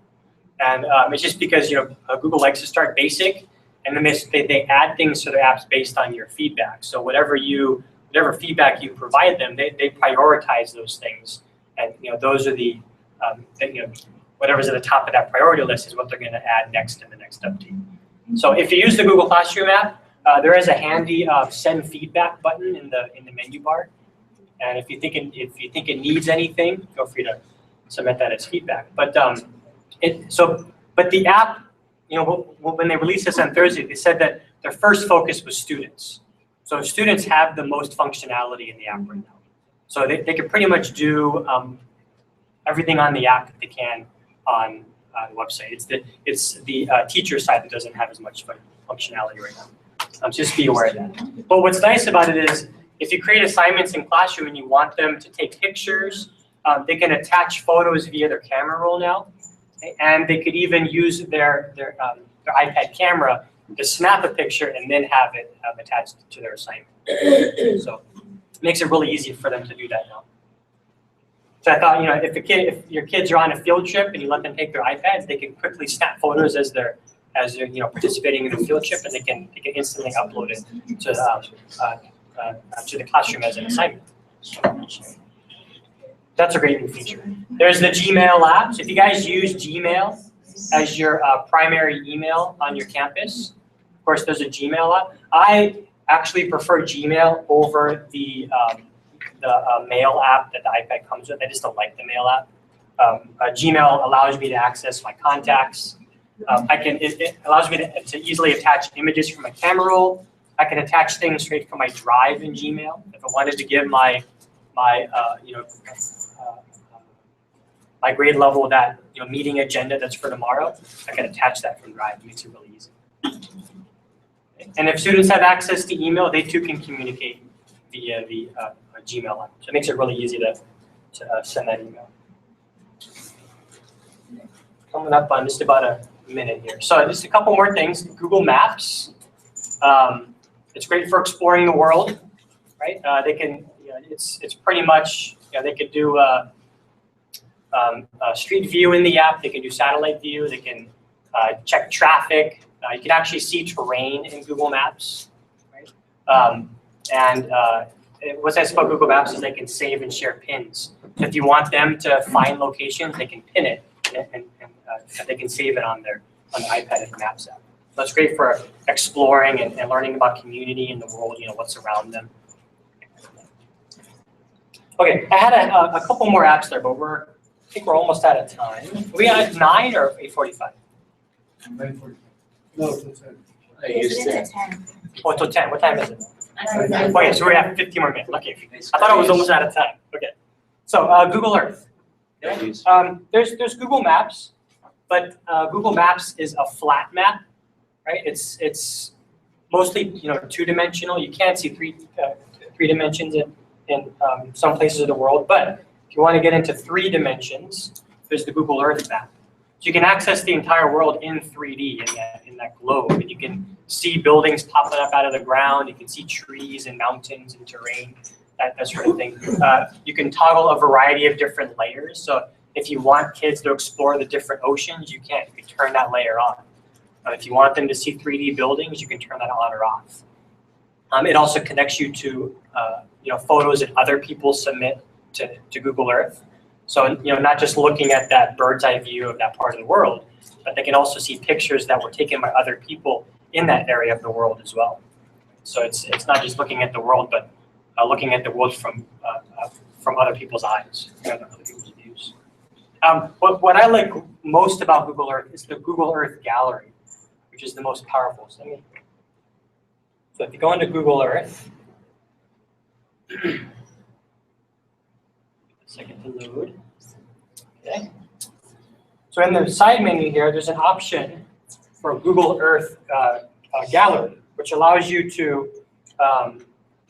And it's just because Google likes to start basic, and then they add things to their apps based on your feedback. So whatever feedback you provide them, they prioritize those things, and those are the whatever's at the top of that priority list is what they're going to add next in the next update. So if you use the Google Classroom app, there is a handy send feedback button in the menu bar, and if you think it needs anything, feel free to submit that as feedback. But the app, when they released this on Thursday, they said that their first focus was students. So students have the most functionality in the app right now. So they can pretty much do everything on the app that they can on the website. It's the teacher side that doesn't have as much functionality right now. Just be aware of that. But what's nice about it is if you create assignments in Classroom and you want them to take pictures, they can attach photos via their camera roll now. And they could even use their iPad camera to snap a picture and then have it attached to their assignment. So it makes it really easy for them to do that now. So I thought, if your kids are on a field trip and you let them take their iPads, they can quickly snap photos as they're participating in the field trip, and they can instantly upload it to the classroom as an assignment. That's a great new feature. There's the Gmail app. So if you guys use Gmail as your primary email on your campus, of course, there's a Gmail app. I actually prefer Gmail over the mail app that the iPad comes with. I just don't like the mail app. Gmail allows me to access my contacts. It allows me to easily attach images from my camera roll. I can attach things straight from my drive in Gmail. If I wanted to give my grade level that meeting agenda that's for tomorrow, I can attach that from Drive. It makes it really easy. And if students have access to email, they too can communicate via the Gmail app. So it makes it really easy to send that email. Coming up on just about a minute here. So just a couple more things. Google Maps. It's great for exploring the world, right? They can. It's pretty much. They could do street view in the app. They can do satellite view. They can check traffic. You can actually see terrain in Google Maps, right? What's nice about Google Maps is they can save and share pins. If you want them to find locations, they can pin it, and they can save it on the iPad in the Maps app. So it's great for exploring and learning about community and the world, what's around them. Okay, I had a couple more apps there, but I think we're almost out of time. Are we at 9 or 8:45? 9:45. No, it's 10. I used to. 10. Oh, until 10. What time is it? Okay, so we have 15 more minutes. Okay, I thought I was almost out of time. Okay, so Google Earth. There's Google Maps, but Google Maps is a flat map, right? It's mostly two-dimensional. You can't see three dimensions in some places of the world, but if you want to get into 3 dimensions, there's the Google Earth map. So you can access the entire world in 3D in that globe, and you can see buildings popping up out of the ground. You can see trees and mountains and terrain, that sort of thing. You can toggle a variety of different layers. So if you want kids to explore the different oceans, you can turn that layer on. If you want them to see 3D buildings, you can turn that on or off. It also connects you to photos that other people submit to Google Earth. So not just looking at that bird's eye view of that part of the world, but they can also see pictures that were taken by other people in that area of the world as well. So it's not just looking at the world, but looking at the world from other people's eyes, other people's views. What I like most about Google Earth is the Google Earth Gallery, which is the most powerful. So if you go into Google Earth, a second to load. Okay. So in the side menu here, there's an option for Google Earth Gallery, which allows you to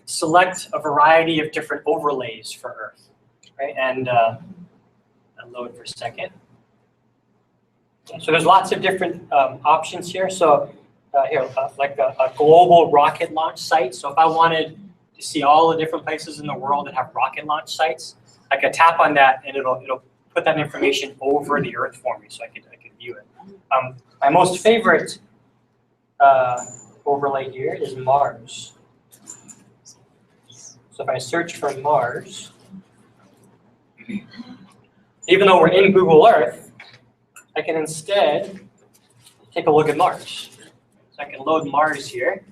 select a variety of different overlays for Earth, right? And I'll load for a second. So there's lots of different options here. So here, like a global rocket launch site. So if I wanted to see all the different places in the world that have rocket launch sites, I could tap on that and it'll put that information over the Earth for me, so I could view it. My most favorite overlay here is Mars. So if I search for Mars, even though we're in Google Earth, I can instead take a look at Mars. So I can load Mars here.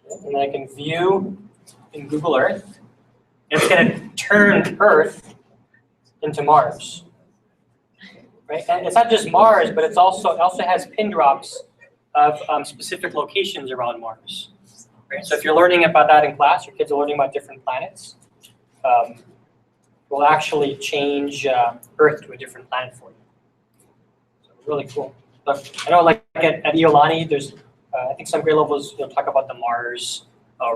And I can view in Google Earth. It's going to turn Earth into Mars. Right? And it's not just Mars, but it also has pin drops of specific locations around Mars. Right? So if you're learning about that in class, your kids are learning about different planets, we'll actually change Earth to a different planet for you. So really cool. But I know, like at Iolani, there's I think some grade levels talk about the Mars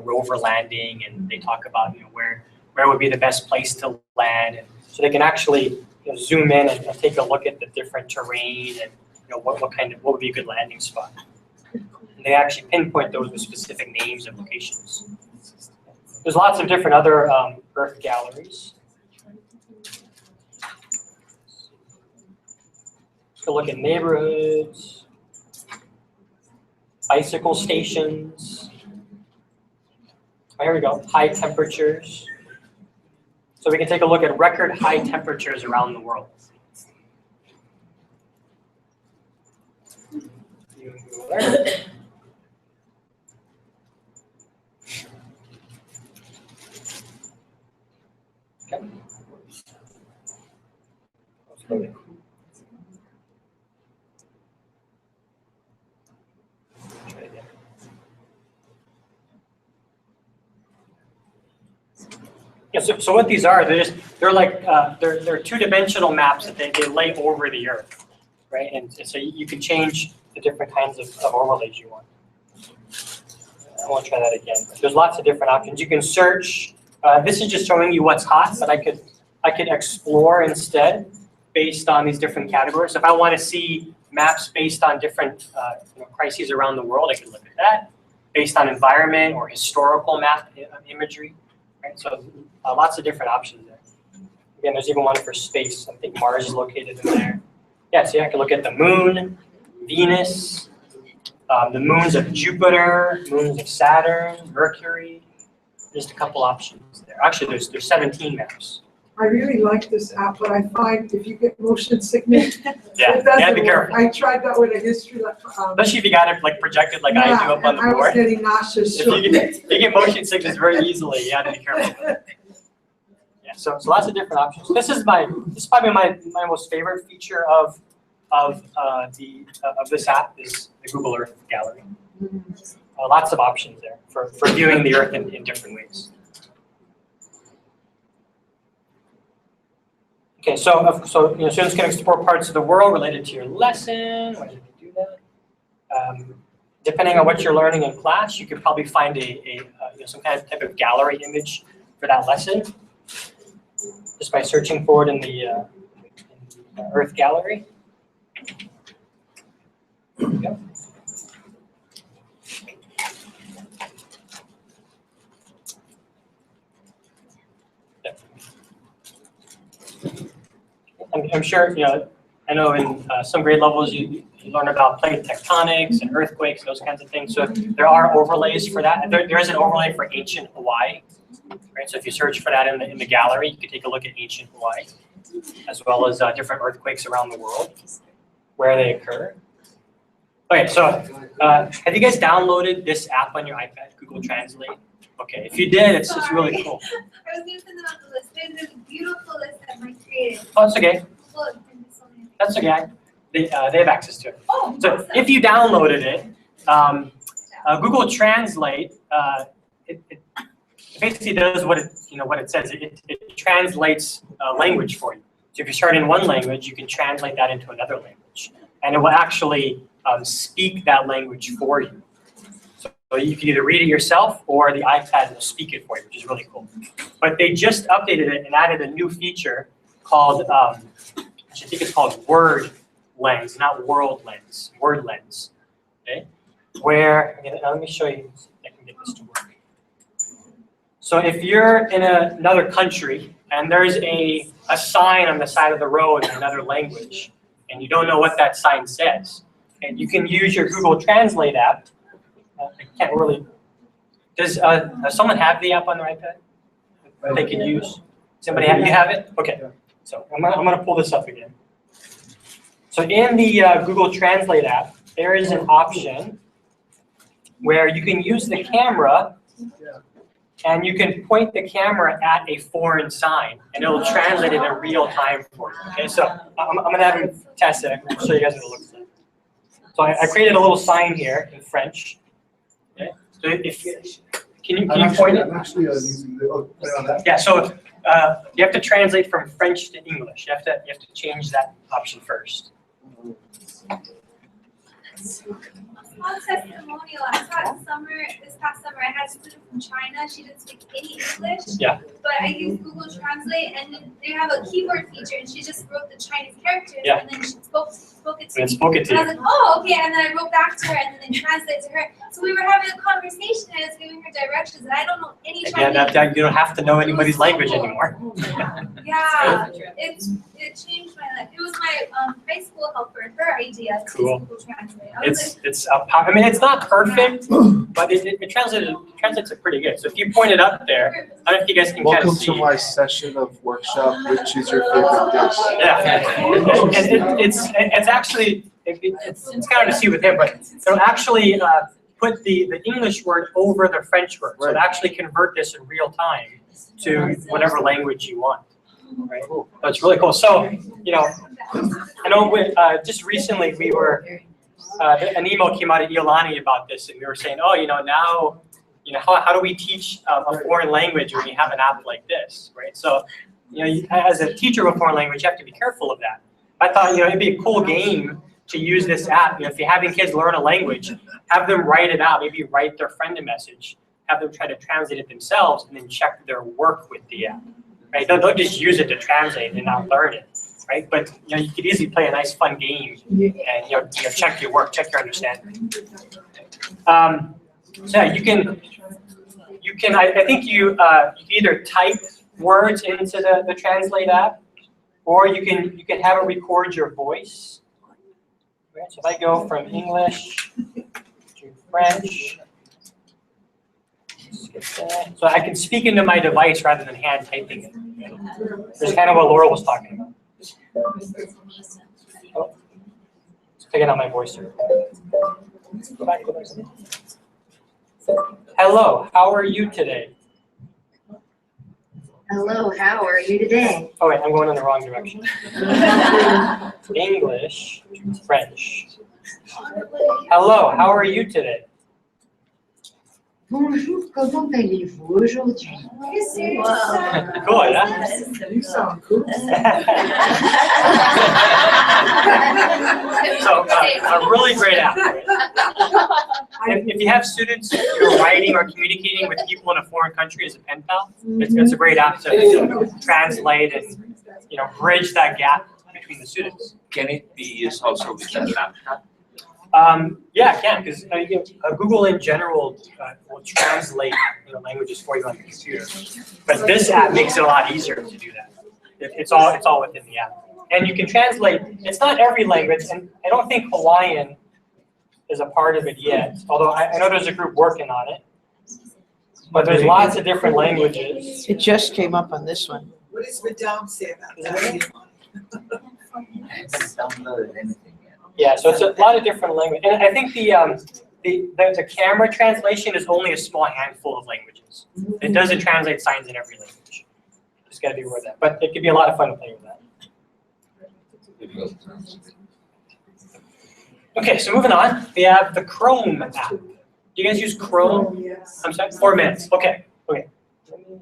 rover landing, and they talk about where would be the best place to land, and so they can actually zoom in and take a look at the different terrain and what would be a good landing spot. And they actually pinpoint those with specific names and locations. There's lots of different other Earth galleries. So look at neighborhoods, bicycle stations. Oh, here we go, high temperatures. So we can take a look at record high temperatures around the world. Okay. Yeah, so what these are, they're like they're two-dimensional maps that they lay over the Earth, right? And so you can change the different kinds of overlays you want. I won't try that again. There's lots of different options. You can search. This is just showing you what's hot, but I could explore instead based on these different categories. So if I want to see maps based on different crises around the world, I can look at that. Based on environment or historical map imagery. Right? So lots of different options there. Again, there's even one for space. I think Mars is located in there. Yeah, so I can look at the moon, Venus, the moons of Jupiter, moons of Saturn, Mercury. Just a couple options there. Actually, there's 17 maps. I really like this app, but I find if you get motion sickness, Yeah, it doesn't be work. careful. I tried that with a history. Especially if you got it like projected like I do up on the I was board. getting nauseous. If you get motion sickness very easily, you have to be careful. Yeah, so lots of different options. This is probably my most favorite feature of this app is the Google Earth Gallery. Lots of options there for viewing the Earth in different ways. Okay, so students can explore parts of the world related to your lesson. Why did they do that? Depending on what you're learning in class, you could probably find some kind of type of gallery image for that lesson just by searching for it in the Earth Gallery. There you go. I'm sure, I know in some grade levels you learn about plate tectonics and earthquakes, those kinds of things. So there are overlays for that. There is an overlay for ancient Hawaii, right? So if you search for that in the gallery, you can take a look at ancient Hawaii, as well as different earthquakes around the world, where they occur. Okay, so have you guys downloaded this app on your iPad, Google Translate? Okay, if you did, it's really cool. I was gonna send them out the list. There's this beautiful list that Mike created. Oh, it's okay. Look, there's so many. That's okay. They have access to it. Oh, So awesome. if you downloaded it, Google Translate, it basically does what it says. It translates language for you. So if you start in one language, you can translate that into another language, and it will actually speak that language for you. So you can either read it yourself, or the iPad will speak it for you, which is really cool. But they just updated it and added a new feature called, which I think is called Word Lens, not World Lens, Word Lens. Okay, where let me show you. If I can get this to work. So if you're in another country and there's a sign on the side of the road in another language, and you don't know what that sign says, and you can use your Google Translate app. I can't really. Does someone have the app on their iPad that they can use? Somebody have you have it? Okay. So I'm gonna pull this up again. So in the Google Translate app, there is an option where you can use the camera, and you can point the camera at a foreign sign, and it'll translate it in real time for you. Okay, so I'm gonna have him test it. I'll show you guys what it looks like. So I created a little sign here in French. Okay, so if can you point it? I'm actually using the, put it on that. Yeah. So you have to translate from French to English. You have to change that option first. Small testimonial. I saw this past summer, I had a student from China. She didn't speak any English. Yeah. But I used Google Translate, and then they have a keyboard feature, and she just wrote the Chinese characters, Yeah. and then she spoke it to And me. spoke it to And I you. was like, oh, okay. And then I wrote back to her, and then they translated to her. So we were having a conversation, and I was giving her directions, and I don't know any Again, Chinese. you don't have to know anybody's language anymore. Yeah, it changed my life. It was my high school helper, her idea to Cool. use Google Translate. I was like, It's I mean, it's not perfect, but it translates it pretty good. So if you point it up there, I don't know if you guys can kind Welcome of to see. my session of workshop, which is your favorite dish? Yeah, and it's actually it's kind of to see with him, but it'll actually put the English word over the French word. So it'll actually convert this in real time to whatever language you want. Right? So it's really cool. So I know just recently we were an email came out of Iolani about this, and we were saying, oh, now, how do we teach a foreign language when you have an app like this, right? So, as a teacher of a foreign language, you have to be careful of that. I thought, it'd be a cool game to use this app. If you're having kids learn a language, have them write it out. Maybe write their friend a message. Have them try to translate it themselves, and then check their work with the app. Right? Don't just use it to translate and not learn it. Right? But you could easily play a nice fun game and check your work, check your understanding. So yeah, you can I think you can either type words into the Translate app, or you can have it record your voice. Right? So if I go from English to French, so I can speak into my device rather than hand typing it. That's kind of what Laura was talking about. Oh, let's take it on my voice here. Go back. Hello, how are you today? Hello, how are you today? Oh wait, I'm going in the wrong direction. English to French. Hello, how are you today? Bonjour, comment allez-vous aujourd'hui? Cool, yeah? You sound cool. So, a really great app. If you have students writing or communicating with people in a foreign country as a pen pal, it's a great app to translate and bridge that gap between the students. Can it be used also with a laptop? Yeah, it can, because Google in general will translate languages for you on the computer. But this app makes it a lot easier to do that. It's all within the app. And you can translate, it's not every language, and I don't think Hawaiian is a part of it yet, although I know there's a group working on it. But there's lots of different languages. It just came up on this one. What does Madame say about that? I haven't downloaded anything yet. Yeah, so it's a lot of different language, and I think the camera translation is only a small handful of languages. It doesn't translate signs in every language. Just gotta be aware of that, but it could be a lot of fun to play with that. Okay, so moving on, we have the Chrome app. Do you guys use Chrome? Oh, yes. I'm sorry, 4 minutes. Okay, okay. Let me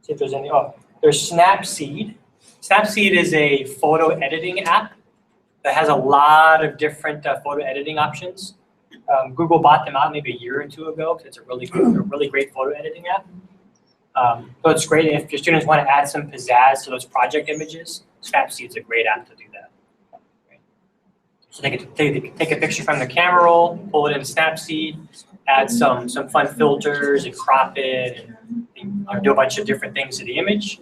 see if there's any. Oh, there's Snapseed. Snapseed is a photo editing app that has a lot of different photo editing options. Google bought them out maybe a year or two ago because it's a really great photo editing app. So it's great if your students want to add some pizzazz to those project images. Snapseed is a great app to do that. So they can take a picture from the camera roll, pull it into Snapseed, add some fun filters and crop it, and do a bunch of different things to the image,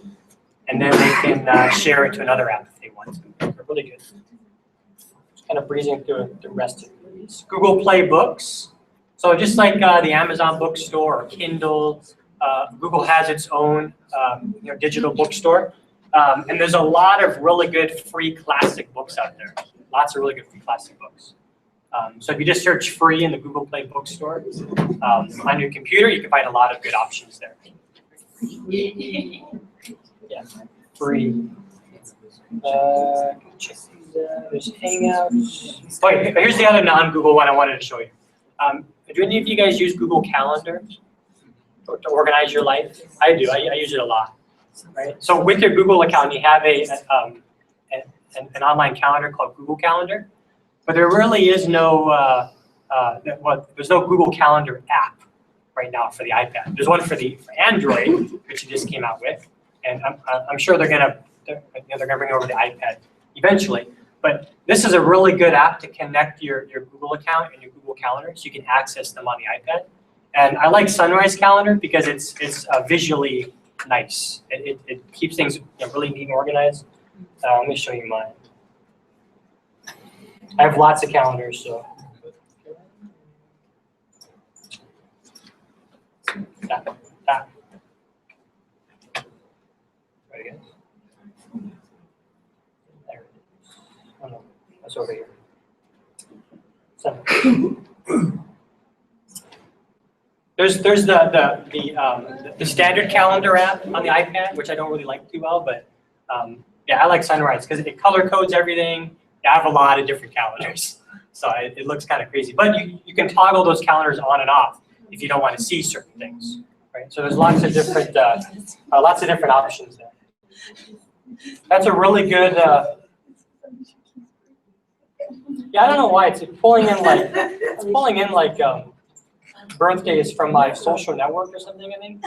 and then they can share it to another app if they want to. They're really good. Just kind of breezing through the rest of these. Google Play Books. So just like the Amazon bookstore or Kindle, Google has its own digital bookstore. And there's a lot of really good free classic books out there. Lots of really good free classic books. So if you just search free in the Google Play Bookstore on your computer, you can find a lot of good options there. Yeah, free. Check these out. There's Hangouts. Oh, here's the other non-Google one I wanted to show you. Do any of you guys use Google Calendar to organize your life? I do. I use it a lot. Right. So with your Google account, you have an online calendar called Google Calendar, but there really is no there's no Google Calendar app right now for the iPad. There's one for Android, which you just came out with, and I'm sure they're gonna bring over the iPad eventually. But this is a really good app to connect your Google account and your Google Calendar, so you can access them on the iPad. And I like Sunrise Calendar because it's visually nice. It keeps things really neat and organized. Let me show you mine. I have lots of calendars, so. Tap. Right again. There it is. Oh no, that's over here. So. There's the standard calendar app on the iPad, which I don't really like too well, but yeah, I like Sunrise because it color codes everything. I have a lot of different calendars, so it looks kind of crazy. But you can toggle those calendars on and off if you don't want to see certain things, right? So there's lots of different options there. That's a really good. Yeah, I don't know why it's pulling in like birthdays from my social network or something, I think.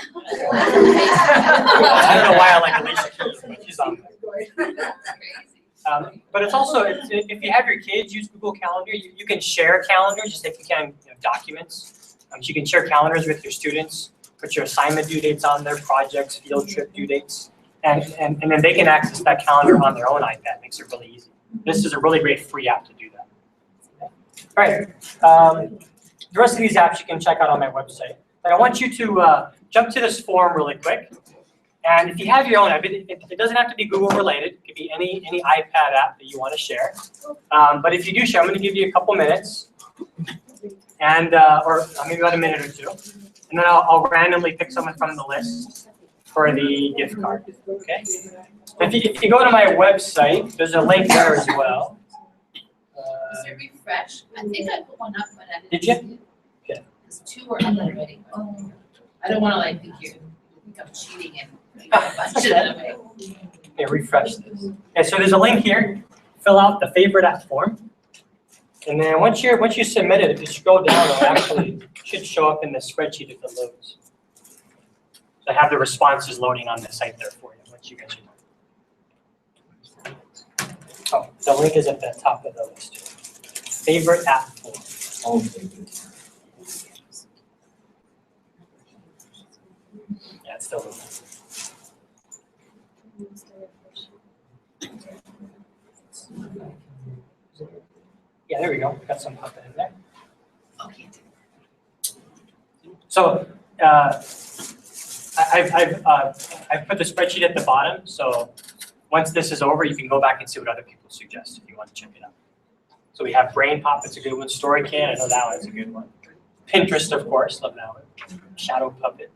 I don't know why I like Alicia Keys, but she's on there. But it's also, if you have your kids use Google Calendar, you can share calendars just like you can documents. So you can share calendars with your students, put your assignment due dates on their projects, field trip due dates, and then they can access that calendar on their own iPad. It makes it really easy. This is a really great free app to do that. All right. The rest of these apps you can check out on my website. But I want you to jump to this form really quick. And if you have your own app, it doesn't have to be Google related. It could be any iPad app that you want to share. But if you do share, I'm going to give you a couple minutes, and or maybe about a minute or two, and then I'll randomly pick someone from the list for the gift card. Okay. If you go to my website, there's a link there as well. Is it refresh? I think I put one up, but I didn't. Did you? see it. Okay. There's 2 were up already. Oh, I don't want to think I'm cheating and putting a bunch of that away. Okay, refresh this. Okay, so there's a link here. Fill out the favorite app form, and then once you submit it, if you scroll down, it actually should show up in the spreadsheet if it loads. So I have the responses loading on the site there for you once you guys are done. Oh, the link is at the top of the list. Favorite app form. Yeah, it's still loading. Yeah, there we go. Got some pop in there. Okay. So I've put the spreadsheet at the bottom, so once this is over, you can go back and see what other people suggest if you want to check it out. So we have Brain Pop, it's a good one. StoryKit, I know that one's a good one. Pinterest, of course, love that one. Shadow Puppet.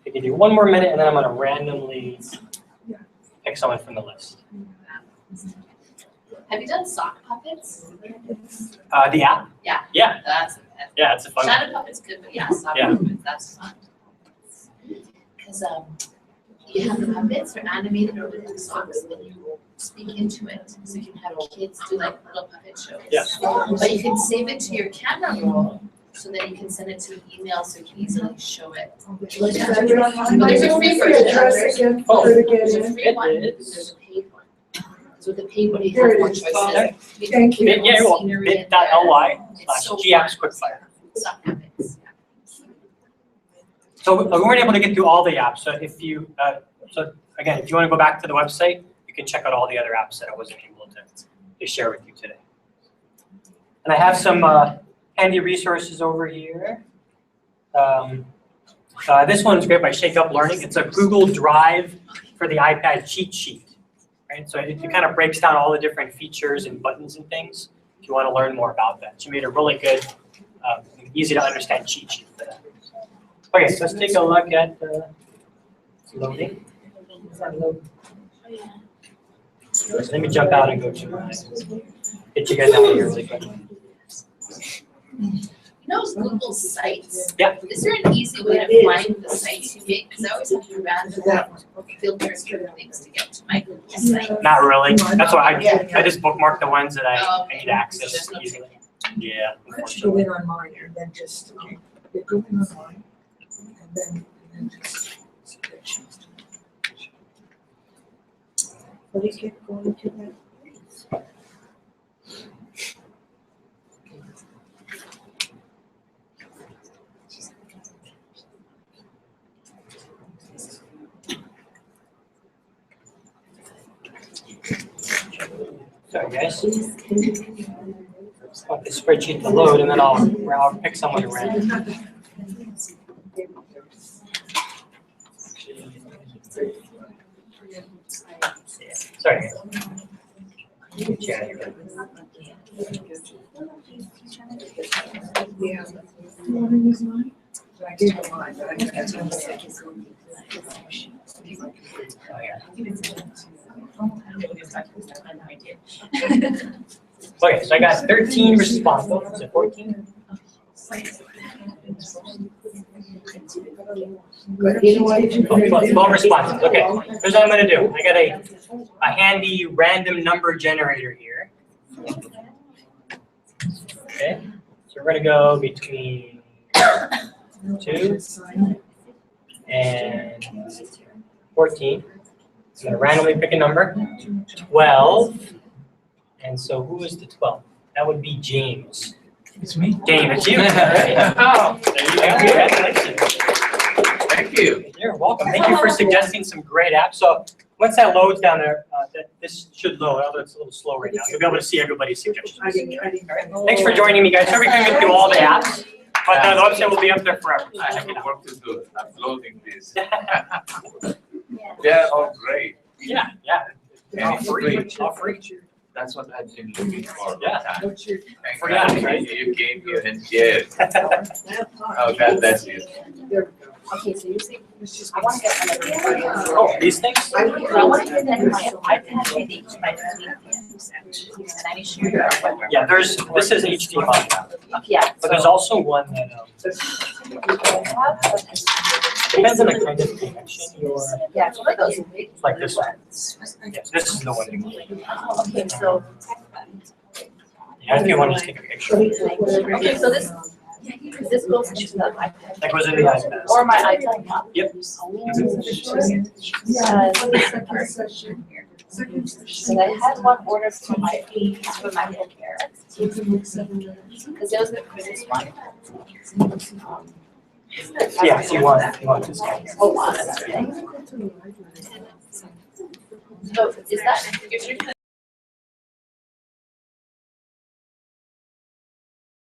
I can do one more minute, and then I'm going to randomly pick someone from the list. Have you done sock puppets? The app? Yeah. Yeah. That's It's a fun one. Shadow puppets good, but yeah, sock Yeah. puppets, that's fun. Because you have the puppets, they're animated or little socks, and you speak into it. So you can have kids do like little puppet shows. Yeah. But you can save it to your camera roll so that you can send it to an email so you can easily show it. Yeah. There's a free version. Address again for her to get There's a in. free one, It is. there's a paid one. So with the paid one, you Here have it more is. choices. Thank you. Yeah, you're welcome. Scenery in bit.ly It's so /GApps fun. Quickfire. Sock puppets. So we weren't able to get through all the apps. So if you, so again, if you want to go back to the website, you can check out all the other apps that I wasn't able to share with you today. And I have some handy resources over here. This one's great by Shake Up Learning. It's a Google Drive for the iPad cheat sheet. Right? So it kind of breaks down all the different features and buttons and things if you want to learn more about that. She made a really good, easy to understand cheat sheet for that. Okay, so let's take a look at loading. So let me jump out and go to get you guys out of here really quick. You know Google Sites? Yeah. Is there an easy way to find the sites you make? Because I always have to randomly filter certain things to get to my Google site. Not really. That's why I just bookmark the ones that I need access There's no easily. trick. Yeah. Why don't you go in on mine and then just, go in on mine and then just see that choose. What do you get going to that? Sorry, guys. Want the spreadsheet to load, and then I'll pick someone at random. Sorry. Yeah. You want to use mine? So I gave her mine, but I think that's one Oh, yeah. Okay, so I got 13 responses. Is it 14? 12 responses. Okay, here's what I'm going to do. I got a handy random number generator here. Okay, so we're going to go between 2 and 14. I'm going to randomly pick a number. 12. And so who is the 12th? That would be James. It's me. James, it's you. Oh, there you go. Congratulations. Thank you. You're welcome. Thank you for suggesting some great apps. So once that loads down there, this should load, although it's a little slow right now. You'll be able to see everybody's suggestions. I didn't. Thanks for joining me, guys. Sorry we couldn't get through all the apps, but the website will be up there forever. So I check have it out. work to do, uploading this. They're all great. Yeah. And All it's free. free. All free. That's what I've been looking for. Yeah. What's your? Thank For God that, right? you came here and shared. Oh, God bless you. There we go. Okay, so you say, Let's just I want to get one of these. Oh, these things? I want to get that in my iPad with each by 15%. And I need to share your. Yeah, this is HDMI, Yeah. but there's also one that depends on the kind of connection you're, Yeah, it's one of those big. like this one. Yeah, this is the one you want. Oh, okay, so. Yeah, if you want to just take a picture. Okay, so this goes into the iPad. That goes in the iPad. Or my iPad. Yep. Second session. And I had one ordered for my book here. Because it was the previous one. Yeah, if you want this guy. Hold on a second. So is that, you're sure